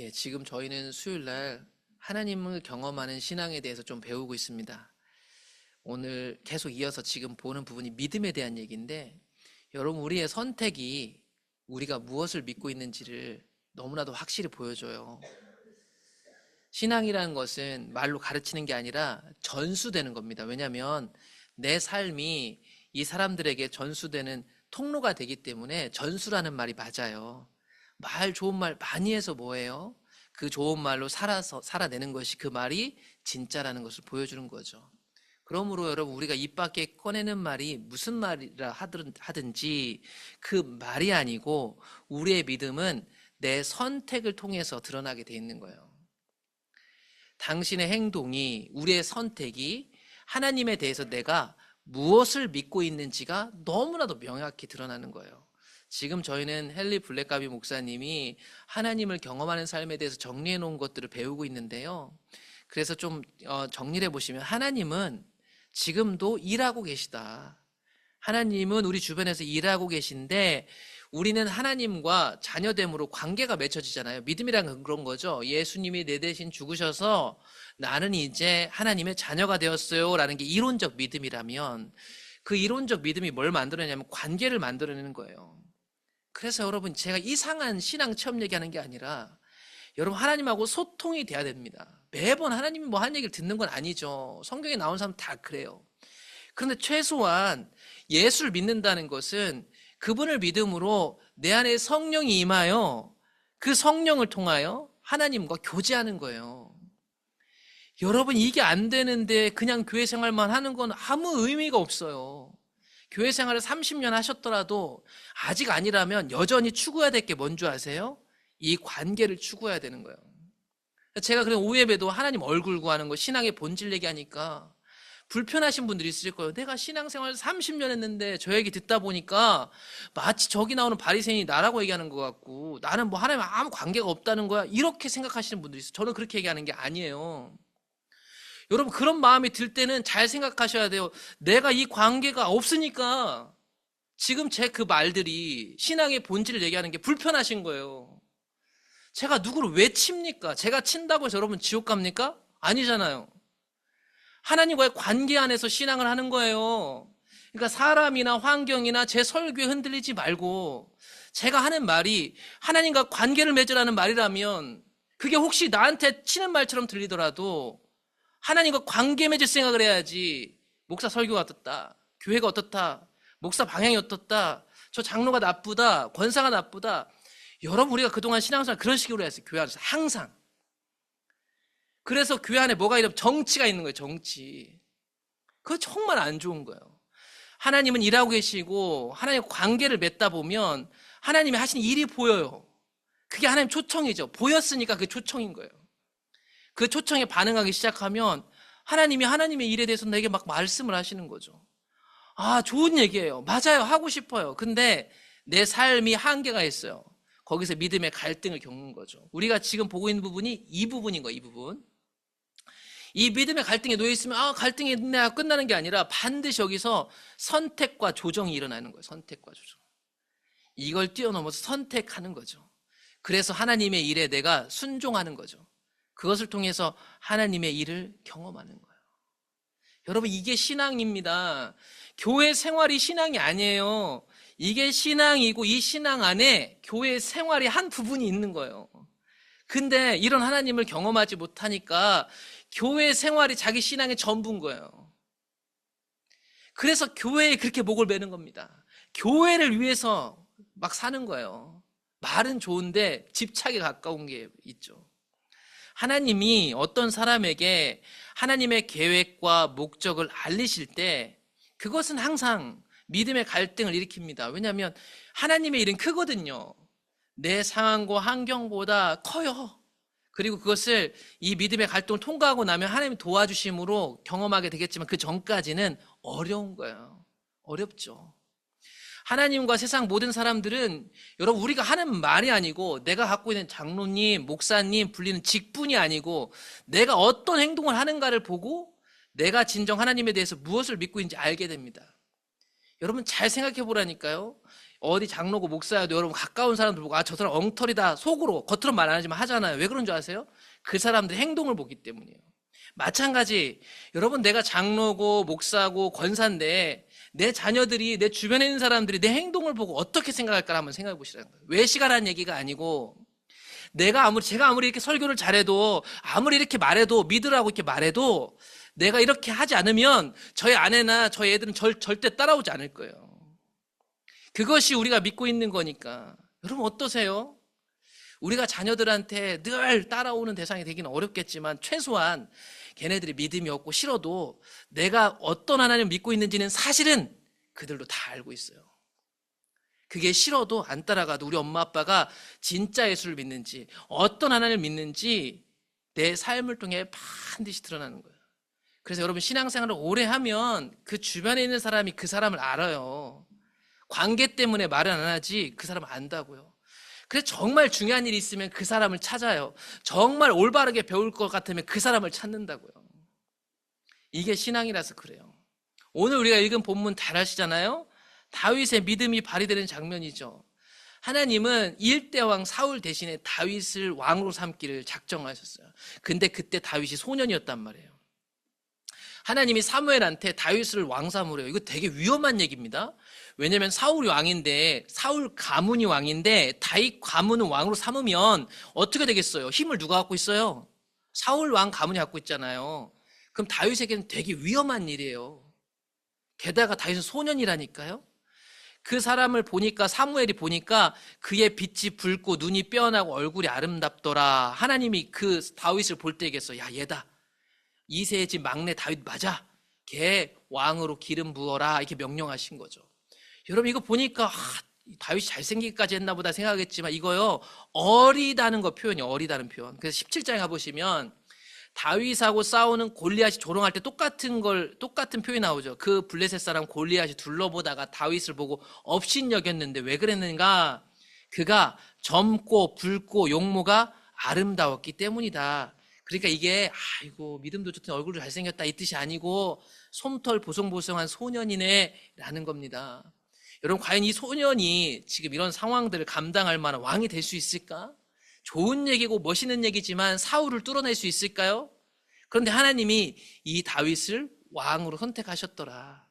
예, 지금 저희는 수요일 날 하나님을 경험하는 신앙에 대해서 좀 배우고 있습니다. 오늘 계속 이어서 지금 보는 부분이 믿음에 대한 얘기인데, 여러분, 우리의 선택이 우리가 무엇을 믿고 있는지를 너무나도 확실히 보여줘요. 신앙이라는 것은 말로 가르치는 게 아니라 전수되는 겁니다. 왜냐하면 내 삶이 이 사람들에게 전수되는 통로가 되기 때문에 전수라는 말이 맞아요. 말 좋은 말 많이 해서 뭐예요? 그 좋은 말로 살아내는 것이 그 말이 진짜라는 것을 보여주는 거죠. 그러므로 여러분, 우리가 입 밖에 꺼내는 말이 무슨 말이라 하든지 그 말이 아니고, 우리의 믿음은 내 선택을 통해서 드러나게 돼 있는 거예요. 당신의 행동이, 우리의 선택이 하나님에 대해서 내가 무엇을 믿고 있는지가 너무나도 명확히 드러나는 거예요. 지금 저희는 헨리 블랙가비 목사님이 하나님을 경험하는 삶에 대해서 정리해 놓은 것들을 배우고 있는데요. 그래서 좀 정리를 해보시면, 하나님은 지금도 일하고 계시다. 하나님은 우리 주변에서 일하고 계신데, 우리는 하나님과 자녀됨으로 관계가 맺혀지잖아요. 믿음이란 그런 거죠. 예수님이 내 대신 죽으셔서 나는 이제 하나님의 자녀가 되었어요 라는 게 이론적 믿음이라면, 그 이론적 믿음이 뭘 만들어내냐면 관계를 만들어내는 거예요. 그래서 여러분, 제가 이상한 신앙 체험 얘기하는 게 아니라, 여러분, 하나님하고 소통이 돼야 됩니다. 매번 하나님이 뭐 하는 얘기를 듣는 건 아니죠. 성경에 나온 사람 다 그래요. 그런데 최소한 예수를 믿는다는 것은 그분을 믿음으로 내 안에 성령이 임하여 그 성령을 통하여 하나님과 교제하는 거예요. 여러분, 이게 안 되는데 그냥 교회 생활만 하는 건 아무 의미가 없어요. 교회 생활을 30년 하셨더라도 아직 아니라면 여전히 추구해야 될 게 뭔 줄 아세요? 이 관계를 추구해야 되는 거예요. 제가 그런 오예배도 하나님 얼굴 구하는 거, 신앙의 본질 얘기하니까 불편하신 분들이 있을 거예요. 내가 신앙생활 30년 했는데 저 얘기 듣다 보니까 마치 저기 나오는 바리새인이 나라고 얘기하는 것 같고, 나는 뭐 하나님 아무 관계가 없다는 거야, 이렇게 생각하시는 분들이 있어요. 저는 그렇게 얘기하는 게 아니에요. 여러분, 그런 마음이 들 때는 잘 생각하셔야 돼요. 내가 이 관계가 없으니까 지금 제 그 말들이 신앙의 본질을 얘기하는 게 불편하신 거예요. 제가 누구를 왜 칩니까? 제가 친다고 해서 여러분 지옥 갑니까? 아니잖아요. 하나님과의 관계 안에서 신앙을 하는 거예요. 그러니까 사람이나 환경이나 제 설교에 흔들리지 말고, 제가 하는 말이 하나님과 관계를 맺으라는 말이라면, 그게 혹시 나한테 치는 말처럼 들리더라도 하나님과 관계 맺을 생각을 해야지. 목사 설교가 어떻다, 교회가 어떻다, 목사 방향이 어떻다, 저 장로가 나쁘다, 권사가 나쁘다. 여러분, 우리가 그동안 신앙생활 그런 식으로 했어요. 교회 안에서 항상. 그래서 교회 안에 뭐가 있냐면 정치가 있는 거예요. 정치. 그거 정말 안 좋은 거예요. 하나님은 일하고 계시고 하나님과 관계를 맺다 보면 하나님이 하시는 일이 보여요. 그게 하나님 초청이죠. 보였으니까 그게 초청인 거예요. 그 초청에 반응하기 시작하면 하나님이 하나님의 일에 대해서 내게 막 말씀을 하시는 거죠. 아, 좋은 얘기예요. 맞아요. 하고 싶어요. 근데 내 삶이 한계가 있어요. 거기서 믿음의 갈등을 겪는 거죠. 우리가 지금 보고 있는 부분이 이 부분인 거예요. 이 부분. 이 믿음의 갈등에 놓여 있으면 갈등이 있네 끝나는 게 아니라, 반드시 여기서 선택과 조정이 일어나는 거예요. 선택과 조정. 이걸 뛰어넘어서 선택하는 거죠. 그래서 하나님의 일에 내가 순종하는 거죠. 그것을 통해서 하나님의 일을 경험하는 거예요. 여러분, 이게 신앙입니다. 교회 생활이 신앙이 아니에요. 이게 신앙이고, 이 신앙 안에 교회 생활이 한 부분이 있는 거예요. 근데 이런 하나님을 경험하지 못하니까 교회 생활이 자기 신앙의 전부인 거예요. 그래서 교회에 그렇게 목을 매는 겁니다. 교회를 위해서 막 사는 거예요. 말은 좋은데 집착에 가까운 게 있죠. 하나님이 어떤 사람에게 하나님의 계획과 목적을 알리실 때 그것은 항상 믿음의 갈등을 일으킵니다. 왜냐하면 하나님의 일은 크거든요. 내 상황과 환경보다 커요. 그리고 그것을, 이 믿음의 갈등을 통과하고 나면 하나님 도와주심으로 경험하게 되겠지만, 그 전까지는 어려운 거예요. 어렵죠. 하나님과 세상 모든 사람들은, 여러분, 우리가 하는 말이 아니고, 내가 갖고 있는 장로님, 목사님 불리는 직분이 아니고, 내가 어떤 행동을 하는가를 보고 내가 진정 하나님에 대해서 무엇을 믿고 있는지 알게 됩니다. 여러분, 잘 생각해 보라니까요. 어디 장로고 목사여도 여러분 가까운 사람들 보고 아, 저 사람 엉터리다 속으로 겉으로 말 안 하지만 하잖아요. 왜 그런 줄 아세요? 그 사람들의 행동을 보기 때문이에요. 마찬가지 여러분 내가 장로고 목사고 권사인데 내 자녀들이 내 주변에 있는 사람들이 내 행동을 보고 어떻게 생각할까 한번 생각해 보시라는 거예요. 외식하라는 얘기가 아니고 제가 아무리 이렇게 설교를 잘해도 아무리 이렇게 말해도 믿으라고 이렇게 말해도 내가 이렇게 하지 않으면 저희 아내나 저희 애들은 절대 따라오지 않을 거예요. 그것이 우리가 믿고 있는 거니까. 여러분 어떠세요? 우리가 자녀들한테 늘 따라오는 대상이 되기는 어렵겠지만 최소한 걔네들이 믿음이 없고 싫어도 내가 어떤 하나님을 믿고 있는지는 사실은 그들도 다 알고 있어요. 그게 싫어도 안 따라가도 우리 엄마 아빠가 진짜 예수를 믿는지 어떤 하나님을 믿는지 내 삶을 통해 반드시 드러나는 거예요. 그래서 여러분 신앙생활을 오래 하면 그 주변에 있는 사람이 그 사람을 알아요. 관계 때문에 말을 안 하지 그 사람을 안다고요. 그래서 정말 중요한 일이 있으면 그 사람을 찾아요. 정말 올바르게 배울 것 같으면 그 사람을 찾는다고요. 이게 신앙이라서 그래요. 오늘 우리가 읽은 본문 잘 아시잖아요. 다윗의 믿음이 발휘되는 장면이죠. 하나님은 1대 왕 사울 대신에 다윗을 왕으로 삼기를 작정하셨어요. 근데 그때 다윗이 소년이었단 말이에요. 하나님이 사무엘한테 다윗을 왕 삼으래요. 이거 되게 위험한 얘기입니다. 왜냐면 사울이 왕인데 사울 가문이 왕인데 다윗 가문은 왕으로 삼으면 어떻게 되겠어요? 힘을 누가 갖고 있어요? 사울 왕 가문이 갖고 있잖아요. 그럼 다윗에게는 되게 위험한 일이에요. 게다가 다윗은 소년이라니까요. 그 사람을 보니까 사무엘이 보니까 그의 빛이 붉고 눈이 빼어나고 얼굴이 아름답더라. 하나님이 그 다윗을 볼 때 얘기했어. 야 얘다. 이세의 집 막내 다윗 맞아. 걔 왕으로 기름 부어라. 이렇게 명령하신 거죠. 여러분 이거 보니까 다윗이 잘생기기까지 했나 보다 생각하겠지만 이거요 어리다는 거 표현이 어리다는 표현. 그래서 17장에 가보시면 다윗하고 싸우는 골리앗이 조롱할 때 똑같은 표현이 나오죠. 그 블레셋 사람 골리앗이 둘러보다가 다윗을 보고 업신여겼는데 왜 그랬는가? 그가 젊고 붉고 용모가 아름다웠기 때문이다. 그러니까 이게 아이고 믿음도 좋든 얼굴도 잘생겼다 이 뜻이 아니고 솜털 보송보송한 소년이네 라는 겁니다. 여러분 과연 이 소년이 지금 이런 상황들을 감당할 만한 왕이 될 수 있을까? 좋은 얘기고 멋있는 얘기지만 사울을 뚫어낼 수 있을까요? 그런데 하나님이 이 다윗을 왕으로 선택하셨더라.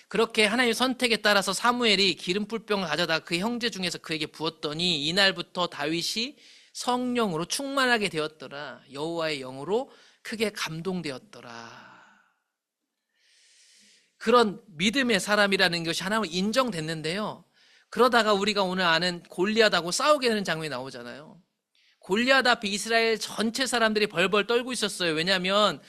그렇게 하나님의 선택에 따라서 사무엘이 기름 뿔병을 가져다 그 형제 중에서 그에게 부었더니 이날부터 다윗이 성령으로 충만하게 되었더라. 여호와의 영으로 크게 감동되었더라. 그런 믿음의 사람이라는 것이 하나님으로 인정됐는데요. 그러다가 우리가 오늘 아는 골리앗하고 싸우게 되는 장면이 나오잖아요. 골리앗 앞에 이스라엘 전체 사람들이 벌벌 떨고 있었어요. 왜냐하면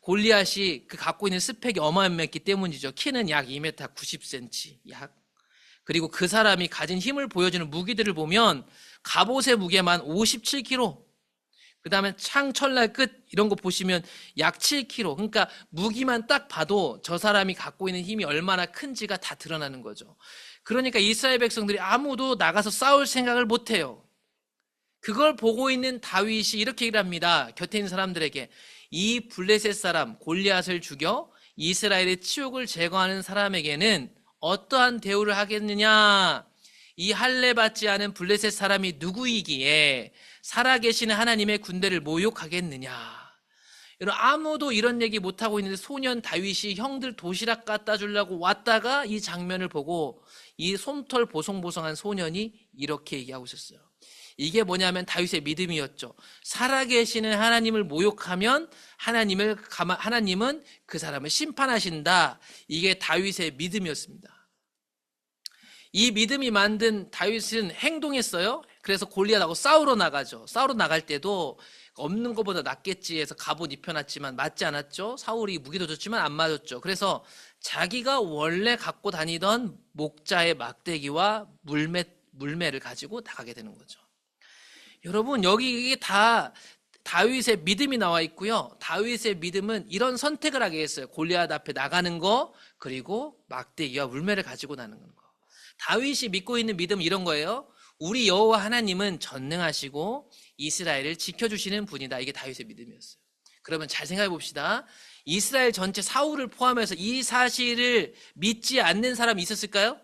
골리앗이 그 갖고 있는 스펙이 어마어마했기 때문이죠. 키는 약 2m 90cm 약. 그리고 그 사람이 가진 힘을 보여주는 무기들을 보면 갑옷의 무게만 57kg, 그 다음에 창, 철날 끝 이런 거 보시면 약 7kg. 그러니까 무기만 딱 봐도 저 사람이 갖고 있는 힘이 얼마나 큰지가 다 드러나는 거죠. 그러니까 이스라엘 백성들이 아무도 나가서 싸울 생각을 못해요. 그걸 보고 있는 다윗이 이렇게 얘기를 합니다. 곁에 있는 사람들에게 이 블레셋 사람 골리앗을 죽여 이스라엘의 치욕을 제거하는 사람에게는 어떠한 대우를 하겠느냐? 이 할례 받지 않은 블레셋 사람이 누구이기에 살아계시는 하나님의 군대를 모욕하겠느냐? 여러분 아무도 이런 얘기 못하고 있는데 소년 다윗이 형들 도시락 갖다 주려고 왔다가 이 장면을 보고 이 솜털 보송보송한 소년이 이렇게 얘기하고 있었어요. 이게 뭐냐면 다윗의 믿음이었죠. 살아계시는 하나님을 모욕하면 하나님은 그 사람을 심판하신다. 이게 다윗의 믿음이었습니다. 이 믿음이 만든 다윗은 행동했어요. 그래서 골리앗하고 싸우러 나가죠. 싸우러 나갈 때도 없는 것보다 낫겠지 해서 갑옷 입혀놨지만 맞지 않았죠. 사울이 무기도 줬지만 안 맞았죠. 그래서 자기가 원래 갖고 다니던 목자의 막대기와 물매를 가지고 나가게 되는 거죠. 여러분 여기 이게 다 다윗의 믿음이 나와 있고요. 다윗의 믿음은 이런 선택을 하게 했어요. 골리앗 앞에 나가는 거 그리고 막대기와 물매를 가지고 나가는 거. 다윗이 믿고 있는 믿음은 이런 거예요. 우리 여호와 하나님은 전능하시고 이스라엘을 지켜주시는 분이다. 이게 다윗의 믿음이었어요. 그러면 잘 생각해 봅시다. 이스라엘 전체 사울을 포함해서 이 사실을 믿지 않는 사람이 있었을까요?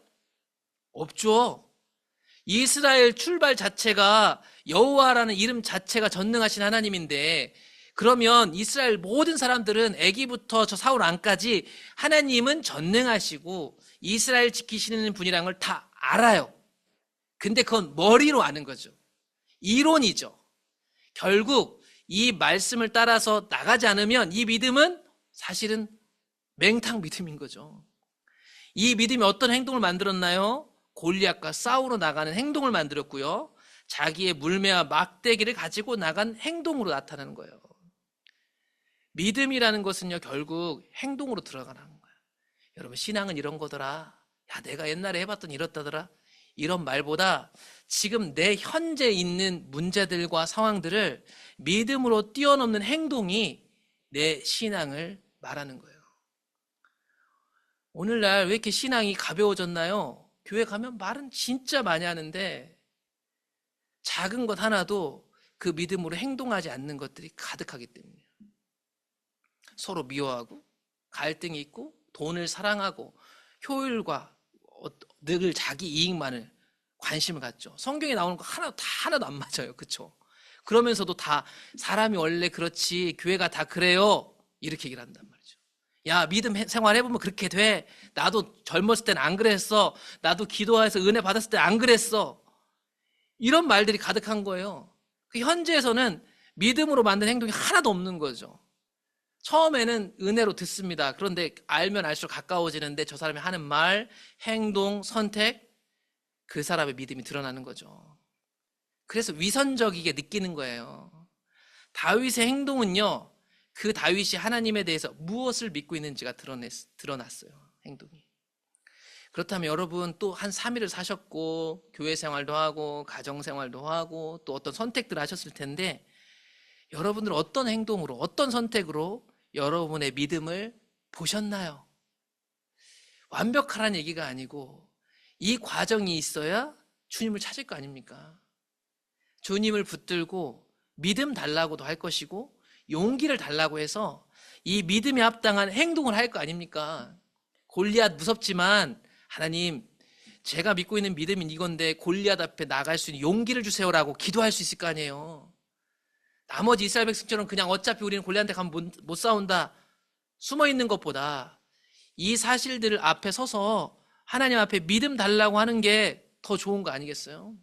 없죠. 이스라엘 출발 자체가 여호와라는 이름 자체가 전능하신 하나님인데, 그러면 이스라엘 모든 사람들은 애기부터 저 사울 왕까지 하나님은 전능하시고 이스라엘 지키시는 분이라는 걸 다 알아요. 근데 그건 머리로 아는 거죠. 이론이죠. 결국 이 말씀을 따라서 나가지 않으면 이 믿음은 사실은 맹탕 믿음인 거죠. 이 믿음이 어떤 행동을 만들었나요? 골리앗과 싸우러 나가는 행동을 만들었고요. 자기의 물매와 막대기를 가지고 나간 행동으로 나타나는 거예요. 믿음이라는 것은요, 결국 행동으로 들어가는 거예요. 여러분, 신앙은 이런 거더라. 야, 내가 옛날에 해봤던 이렇다더라. 이런 말보다 지금 내 현재 있는 문제들과 상황들을 믿음으로 뛰어넘는 행동이 내 신앙을 말하는 거예요. 오늘날 왜 이렇게 신앙이 가벼워졌나요? 교회 가면 말은 진짜 많이 하는데 작은 것 하나도 그 믿음으로 행동하지 않는 것들이 가득하기 때문이에요. 서로 미워하고 갈등이 있고 돈을 사랑하고 효율과 늘 자기 이익만을 관심을 갖죠. 성경에 나오는 거 하나도 안 맞아요. 그렇죠? 그러면서도 다 사람이 원래 그렇지, 교회가 다 그래요, 이렇게 얘기를 한단 말이죠. 야, 믿음 생활 해보면 그렇게 돼. 나도 젊었을 땐 안 그랬어. 나도 기도해서 은혜 받았을 때 안 그랬어. 이런 말들이 가득한 거예요. 그 현재에서는 믿음으로 만든 행동이 하나도 없는 거죠. 처음에는 은혜로 듣습니다. 그런데 알면 알수록 가까워지는데 저 사람이 하는 말, 행동, 선택, 그 사람의 믿음이 드러나는 거죠. 그래서 위선적이게 느끼는 거예요. 다윗의 행동은요, 그 다윗이 하나님에 대해서 무엇을 믿고 있는지가 드러났어요. 행동이. 그렇다면 여러분 또 한 3일을 사셨고 교회 생활도 하고 가정 생활도 하고 또 어떤 선택들을 하셨을 텐데, 여러분들 어떤 행동으로, 어떤 선택으로 여러분의 믿음을 보셨나요? 완벽하라는 얘기가 아니고 이 과정이 있어야 주님을 찾을 거 아닙니까? 주님을 붙들고 믿음 달라고도 할 것이고 용기를 달라고 해서 이 믿음에 합당한 행동을 할 거 아닙니까? 골리앗 무섭지만 하나님, 제가 믿고 있는 믿음이 이건데 골리앗 앞에 나갈 수 있는 용기를 주세요라고 기도할 수 있을 거 아니에요. 나머지 이스라엘 백성처럼 그냥 어차피 우리는 골리앗한테 가면 못 싸운다 숨어 있는 것보다 이 사실들을 앞에 서서 하나님 앞에 믿음 달라고 하는 게 더 좋은 거 아니겠어요?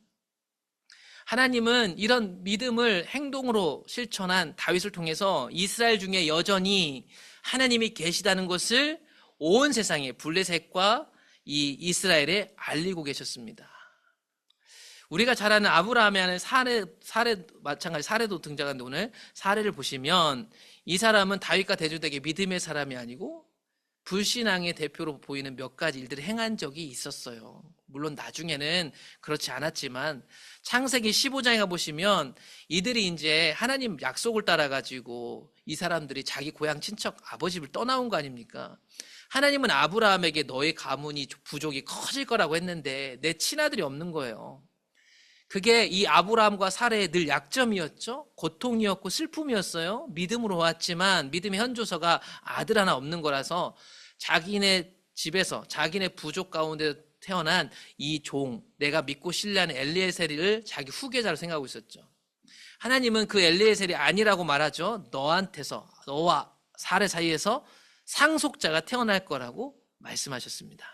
하나님은 이런 믿음을 행동으로 실천한 다윗을 통해서 이스라엘 중에 여전히 하나님이 계시다는 것을 온 세상에, 블레셋과 이 이스라엘에 알리고 계셨습니다. 우리가 잘 아는 아브라함의 아내 사례 마찬가지 사례도 등장하는데, 오늘 사례를 보시면 이 사람은 다윗과 대조되게 믿음의 사람이 아니고 불신앙의 대표로 보이는 몇 가지 일들을 행한 적이 있었어요. 물론 나중에는 그렇지 않았지만 창세기 15장에 보시면 이들이 이제 하나님 약속을 따라가지고 이 사람들이 자기 고향 친척 아버지 집을 떠나온 거 아닙니까? 하나님은 아브라함에게 너의 가문이 부족이 커질 거라고 했는데 내 친아들이 없는 거예요. 그게 이 아브라함과 사레의 늘 약점이었죠. 고통이었고 슬픔이었어요. 믿음으로 왔지만 믿음의 현조서가 아들 하나 없는 거라서 자기네 집에서 자기네 부족 가운데 태어난 이 종, 내가 믿고 신뢰하는 엘리에셀을 자기 후계자로 생각하고 있었죠. 하나님은 그 엘리에셀이 아니라고 말하죠. 너한테서, 너와 사레 사이에서 상속자가 태어날 거라고 말씀하셨습니다.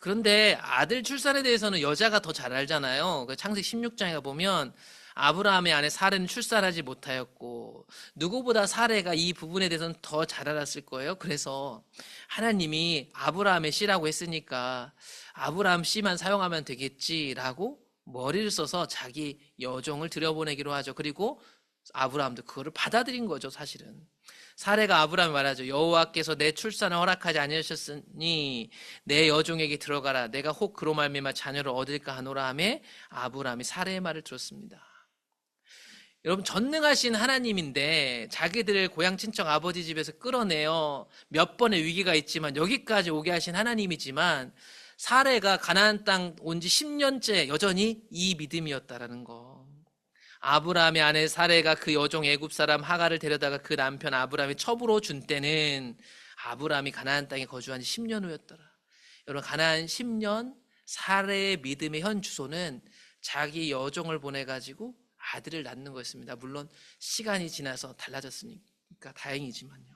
그런데 아들 출산에 대해서는 여자가 더 잘 알잖아요. 창세기 16장에 보면 아브라함의 아내 사레는 출산하지 못하였고 누구보다 사레가 이 부분에 대해서는 더 잘 알았을 거예요. 그래서 하나님이 아브라함의 씨라고 했으니까 아브라함 씨만 사용하면 되겠지라고 머리를 써서 자기 여종을 들여보내기로 하죠. 그리고 아브라함도 그거를 받아들인 거죠. 사실은 사레가 아브라함이 말하죠. 여호와께서 내 출산을 허락하지 아니하셨으니 내 여종에게 들어가라. 내가 혹 그로 말미암아 자녀를 얻을까 하노라 하매 아브라함이 사레의 말을 들었습니다. 여러분, 전능하신 하나님인데 자기들을 고향 친척 아버지 집에서 끌어내어 몇 번의 위기가 있지만 여기까지 오게 하신 하나님이지만 사레가 가나안 땅 온 지 10년째 여전히 이 믿음이었다라는 거. 아브라함의 아내 사레가 그 여종 애굽 사람 하갈을 데려다가 그 남편 아브라함이 첩으로 준 때는 아브라함이 가나안 땅에 거주한 지 10년 후였더라. 여러분, 가나안 10년, 사례의 믿음의 현 주소는 자기 여종을 보내가지고 아들을 낳는 거였습니다. 물론 시간이 지나서 달라졌으니까 다행이지만요.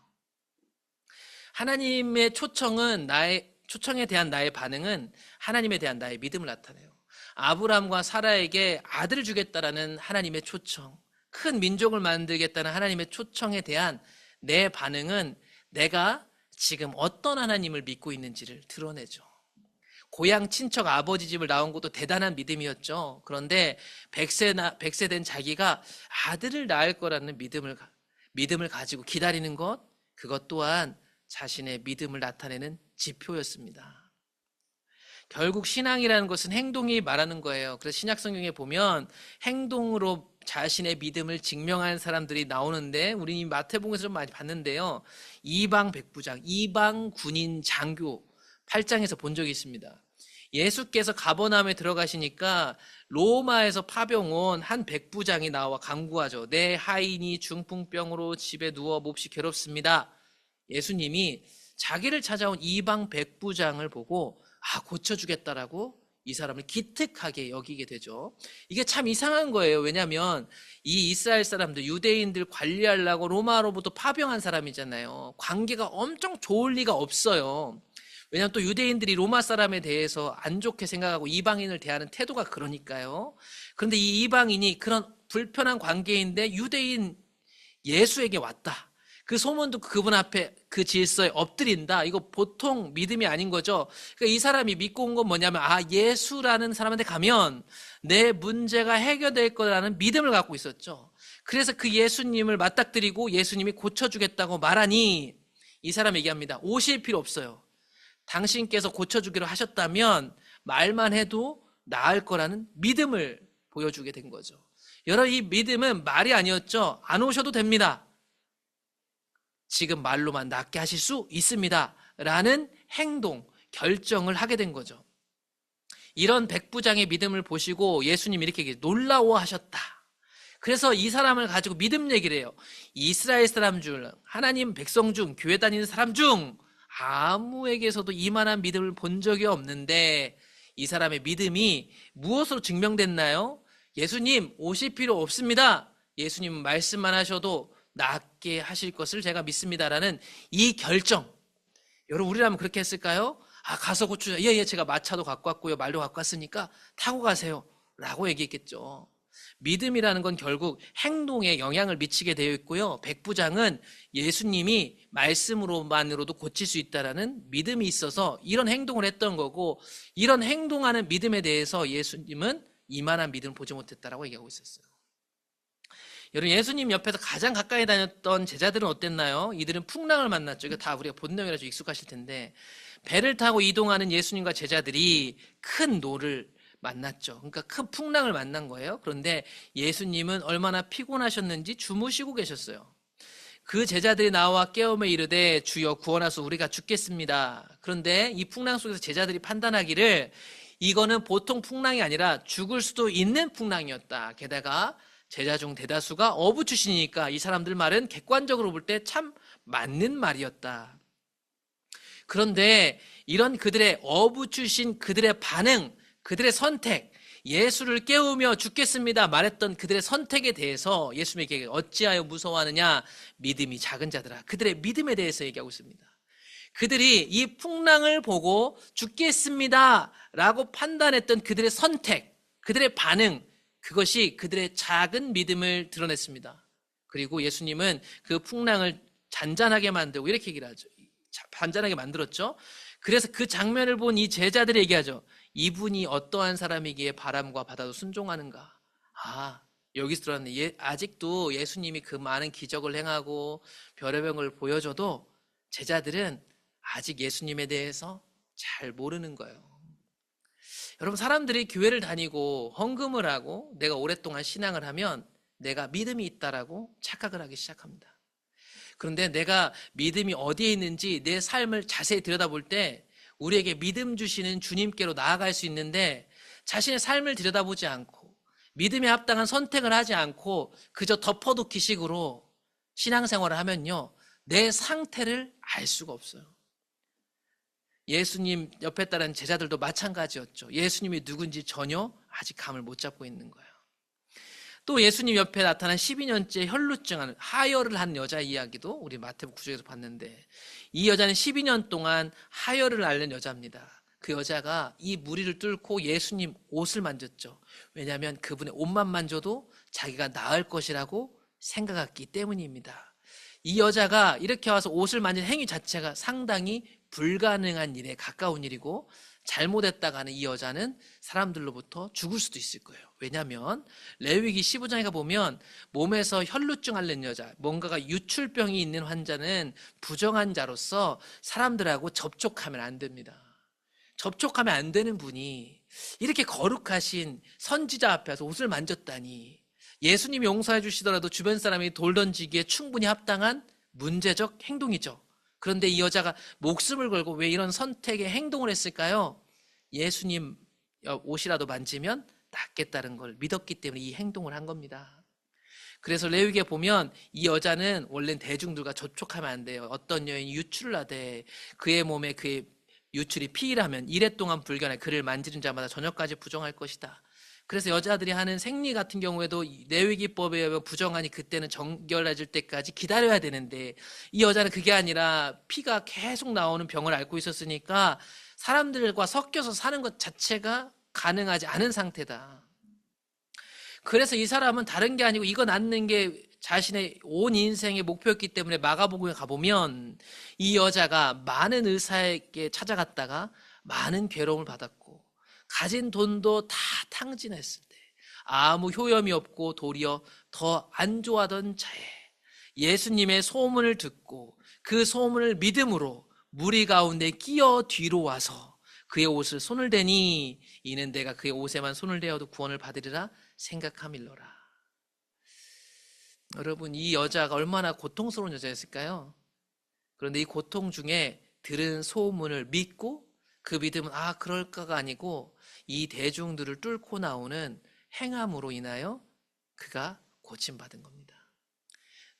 하나님의 초청에 대한 나의 반응은 하나님에 대한 나의 믿음을 나타내요. 아브라함과 사라에게 아들을 주겠다라는 하나님의 초청, 큰 민족을 만들겠다는 하나님의 초청에 대한 내 반응은 내가 지금 어떤 하나님을 믿고 있는지를 드러내죠. 고향 친척 아버지 집을 나온 것도 대단한 믿음이었죠. 그런데 100세 된 자기가 아들을 낳을 거라는 믿음을 가지고 기다리는 그것 또한 자신의 믿음을 나타내는 지표였습니다. 결국 신앙이라는 것은 행동이 말하는 거예요. 그래서 신약 성경에 보면 행동으로 자신의 믿음을 증명하는 사람들이 나오는데, 우리 이 마태복음에서 좀 많이 봤는데요. 이방 백부장, 이방 군인 장교 8장에서 본 적이 있습니다. 예수께서 가버나움에 들어가시니까 로마에서 파병 온 한 백부장이 나와 간구하죠. 내 하인이 중풍병으로 집에 누워 몹시 괴롭습니다. 예수님이 자기를 찾아온 이방 백부장을 보고 고쳐주겠다라고 이 사람을 기특하게 여기게 되죠. 이게 참 이상한 거예요. 왜냐하면 이 이스라엘 사람들, 유대인들 관리하려고 로마로부터 파병한 사람이잖아요. 관계가 엄청 좋을 리가 없어요. 왜냐하면 또 유대인들이 로마 사람에 대해서 안 좋게 생각하고 이방인을 대하는 태도가 그러니까요. 그런데 이 이방인이 그런 불편한 관계인데 유대인 예수에게 왔다. 그 소문도 그분 앞에 그 질서에 엎드린다. 이거 보통 믿음이 아닌 거죠. 그러니까 이 사람이 믿고 온 건 뭐냐면 예수라는 사람한테 가면 내 문제가 해결될 거라는 믿음을 갖고 있었죠. 그래서 그 예수님을 맞닥뜨리고 예수님이 고쳐주겠다고 말하니 이 사람 얘기합니다. 오실 필요 없어요. 당신께서 고쳐주기로 하셨다면 말만 해도 나을 거라는 믿음을 보여주게 된 거죠. 여러분, 이 믿음은 말이 아니었죠. 안 오셔도 됩니다. 지금 말로만 낫게 하실 수 있습니다. 라는 행동, 결정을 하게 된 거죠. 이런 백부장의 믿음을 보시고 예수님이 이렇게 놀라워하셨다. 그래서 이 사람을 가지고 믿음 얘기를 해요. 이스라엘 사람 중, 하나님 백성 중, 교회 다니는 사람 중 아무에게서도 이만한 믿음을 본 적이 없는데 이 사람의 믿음이 무엇으로 증명됐나요? 예수님 오실 필요 없습니다. 예수님 말씀만 하셔도 낫게 하실 것을 제가 믿습니다라는 이 결정. 여러분, 우리라면 그렇게 했을까요? 가서 고추자. 예, 제가 마차도 갖고 왔고요. 말도 갖고 왔으니까 타고 가세요. 라고 얘기했겠죠. 믿음이라는 건 결국 행동에 영향을 미치게 되어 있고요. 백부장은 예수님이 말씀으로만으로도 고칠 수 있다라는 믿음이 있어서 이런 행동을 했던 거고, 이런 행동하는 믿음에 대해서 예수님은 이만한 믿음을 보지 못했다라고 얘기하고 있었어요. 여러분, 예수님 옆에서 가장 가까이 다녔던 제자들은 어땠나요? 이들은 풍랑을 만났죠. 이거 다 우리가 본 내용이라 좀 익숙하실 텐데, 배를 타고 이동하는 예수님과 제자들이 큰 노를 만났죠. 그러니까 큰 풍랑을 만난 거예요. 그런데 예수님은 얼마나 피곤하셨는지 주무시고 계셨어요. 그 제자들이 나와 깨우며 이르되 주여 구원하소 우리가 죽겠습니다. 그런데 이 풍랑 속에서 제자들이 판단하기를 이거는 보통 풍랑이 아니라 죽을 수도 있는 풍랑이었다. 게다가 제자 중 대다수가 어부 출신이니까 이 사람들 말은 객관적으로 볼 때 참 맞는 말이었다. 그런데 이런 그들의 어부 출신 그들의 반응, 그들의 선택, 예수를 깨우며 죽겠습니다 말했던 그들의 선택에 대해서 예수님에게 어찌하여 무서워하느냐, 믿음이 작은 자들아. 그들의 믿음에 대해서 얘기하고 있습니다. 그들이 이 풍랑을 보고 죽겠습니다 라고 판단했던 그들의 선택, 그들의 반응, 그것이 그들의 작은 믿음을 드러냈습니다. 그리고 예수님은 그 풍랑을 잔잔하게 만들고 이렇게 얘기를 하죠. 잔잔하게 만들었죠. 그래서 그 장면을 본 이 제자들이 얘기하죠. 이분이 어떠한 사람이기에 바람과 바다도 순종하는가. 여기서 들었네. 아직도 예수님이 그 많은 기적을 행하고 별의별 걸 보여줘도 제자들은 아직 예수님에 대해서 잘 모르는 거예요. 여러분, 사람들이 교회를 다니고 헌금을 하고 내가 오랫동안 신앙을 하면 내가 믿음이 있다라고 착각을 하기 시작합니다. 그런데 내가 믿음이 어디에 있는지 내 삶을 자세히 들여다볼 때 우리에게 믿음 주시는 주님께로 나아갈 수 있는데, 자신의 삶을 들여다보지 않고 믿음에 합당한 선택을 하지 않고 그저 덮어두기 식으로 신앙생활을 하면요, 내 상태를 알 수가 없어요. 예수님 옆에 따른 제자들도 마찬가지였죠. 예수님이 누군지 전혀 아직 감을 못 잡고 있는 거예요. 또 예수님 옆에 나타난 12년째 혈루증, 하혈을 한 여자 이야기도 우리 마태복음 9장에서 봤는데, 이 여자는 12년 동안 하혈을 앓는 여자입니다. 그 여자가 이 무리를 뚫고 예수님 옷을 만졌죠. 왜냐하면 그분의 옷만 만져도 자기가 나을 것이라고 생각했기 때문입니다. 이 여자가 이렇게 와서 옷을 만진 행위 자체가 상당히 불가능한 일에 가까운 일이고, 잘못했다가 하는 이 여자는 사람들로부터 죽을 수도 있을 거예요. 왜냐하면 레위기 15장에 보면 몸에서 혈루증 앓는 여자, 뭔가가 유출병이 있는 환자는 부정한 자로서 사람들하고 접촉하면 안 됩니다. 접촉하면 안 되는 분이 이렇게 거룩하신 선지자 앞에서 옷을 만졌다니, 예수님이 용서해 주시더라도 주변 사람이 돌 던지기에 충분히 합당한 문제적 행동이죠. 그런데 이 여자가 목숨을 걸고 왜 이런 선택의 행동을 했을까요? 예수님 옷이라도 만지면 낫겠다는 걸 믿었기 때문에 이 행동을 한 겁니다. 그래서 레위기에 보면 이 여자는 원래는 대중들과 접촉하면 안 돼요. 어떤 여인이 유출을 하되 그의 몸에 그의 유출이 피일하면 이래 동안 불견해 그를 만지는 자마다 저녁까지 부정할 것이다. 그래서 여자들이 하는 생리 같은 경우에도 레위기법에 의하면 부정하니 그때는 정결해질 때까지 기다려야 되는데, 이 여자는 그게 아니라 피가 계속 나오는 병을 앓고 있었으니까 사람들과 섞여서 사는 것 자체가 가능하지 않은 상태다. 그래서 이 사람은 다른 게 아니고 이거 낫는 게 자신의 온 인생의 목표였기 때문에 마가복음에 가보면 이 여자가 많은 의사에게 찾아갔다가 많은 괴로움을 받았고 가진 돈도 다 탕진했을 때 아무 효염이 없고 도리어 더 안 좋아하던 자에 예수님의 소문을 듣고 그 소문을 믿음으로 무리 가운데 끼어 뒤로 와서 그의 옷을 손을 대니 이는 내가 그의 옷에만 손을 대어도 구원을 받으리라 생각함일러라. 여러분, 이 여자가 얼마나 고통스러운 여자였을까요? 그런데 이 고통 중에 들은 소문을 믿고 그 믿음은 그럴까가 아니고 이 대중들을 뚫고 나오는 행함으로 인하여 그가 고침받은 겁니다.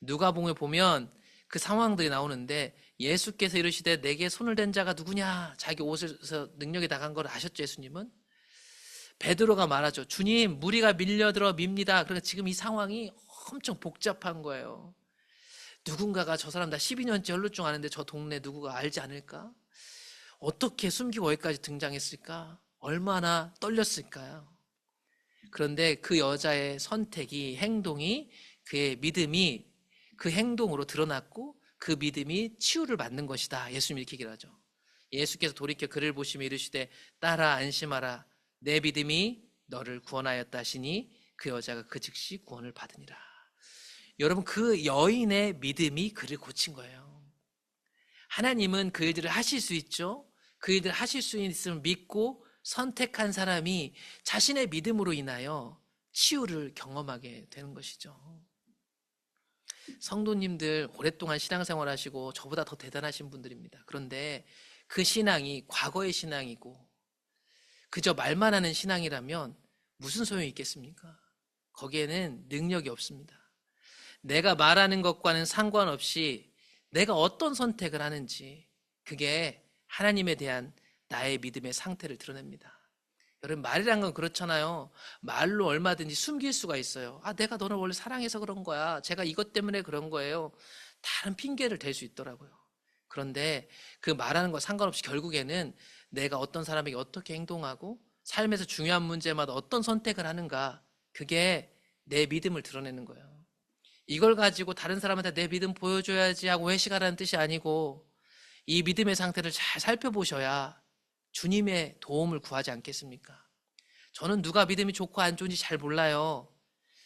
누가복음에 보면 그 상황들이 나오는데 예수께서 이르시되 내게 손을 댄 자가 누구냐? 자기 옷에서 능력이 나간 걸 아셨죠, 예수님은? 베드로가 말하죠. 주님, 무리가 밀려들어 밉니다. 그러니까 지금 이 상황이 엄청 복잡한 거예요. 누군가가 저 사람 다 12년째 혈루증 하는데 저 동네 누구가 알지 않을까? 어떻게 숨기고 여기까지 등장했을까? 얼마나 떨렸을까요? 그런데 그 여자의 선택이, 행동이, 그의 믿음이 그 행동으로 드러났고 그 믿음이 치유를 받는 것이다. 예수님이 이렇게 얘기를 하죠. 예수께서 돌이켜 그를 보시며 이르시되 딸아 안심하라 내 믿음이 너를 구원하였다 하시니 그 여자가 그 즉시 구원을 받으니라. 여러분, 그 여인의 믿음이 그를 고친 거예요. 하나님은 그 일들을 하실 수 있죠. 그 일들을 하실 수 있음을 믿고 선택한 사람이 자신의 믿음으로 인하여 치유를 경험하게 되는 것이죠. 성도님들 오랫동안 신앙생활 하시고 저보다 더 대단하신 분들입니다. 그런데 그 신앙이 과거의 신앙이고 그저 말만 하는 신앙이라면 무슨 소용이 있겠습니까? 거기에는 능력이 없습니다. 내가 말하는 것과는 상관없이 내가 어떤 선택을 하는지 그게 하나님에 대한 나의 믿음의 상태를 드러냅니다. 여러분, 말이란 건 그렇잖아요. 말로 얼마든지 숨길 수가 있어요. 내가 너를 원래 사랑해서 그런 거야. 제가 이것 때문에 그런 거예요. 다른 핑계를 댈 수 있더라고요. 그런데 그 말하는 거 상관없이 결국에는 내가 어떤 사람에게 어떻게 행동하고 삶에서 중요한 문제마다 어떤 선택을 하는가, 그게 내 믿음을 드러내는 거예요. 이걸 가지고 다른 사람한테 내 믿음 보여줘야지 하고 회식하라는 뜻이 아니고 이 믿음의 상태를 잘 살펴보셔야 주님의 도움을 구하지 않겠습니까? 저는 누가 믿음이 좋고 안 좋은지 잘 몰라요.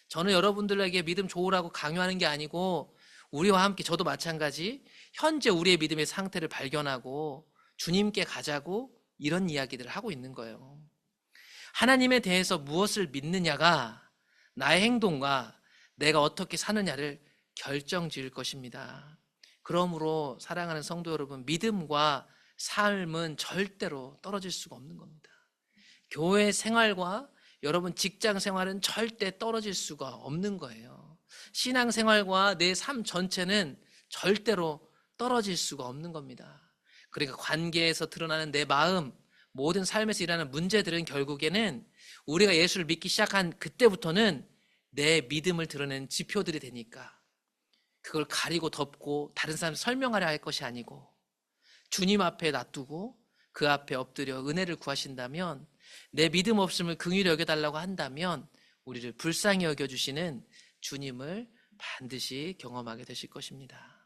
저는 여러분들에게 믿음 좋으라고 강요하는 게 아니고 우리와 함께, 저도 마찬가지, 현재 우리의 믿음의 상태를 발견하고 주님께 가자고 이런 이야기들을 하고 있는 거예요. 하나님에 대해서 무엇을 믿느냐가 나의 행동과 내가 어떻게 사느냐를 결정지을 것입니다. 그러므로 사랑하는 성도 여러분, 믿음과 삶은 절대로 떨어질 수가 없는 겁니다. 교회 생활과 여러분 직장 생활은 절대 떨어질 수가 없는 거예요. 신앙 생활과 내 삶 전체는 절대로 떨어질 수가 없는 겁니다. 그러니까 관계에서 드러나는 내 마음, 모든 삶에서 일어나는 문제들은 결국에는 우리가 예수를 믿기 시작한 그때부터는 내 믿음을 드러내는 지표들이 되니까 그걸 가리고 덮고 다른 사람한테 설명하려 할 것이 아니고 주님 앞에 놔두고 그 앞에 엎드려 은혜를 구하신다면, 내 믿음 없음을 긍휼히 여겨달라고 한다면 우리를 불쌍히 여겨주시는 주님을 반드시 경험하게 되실 것입니다.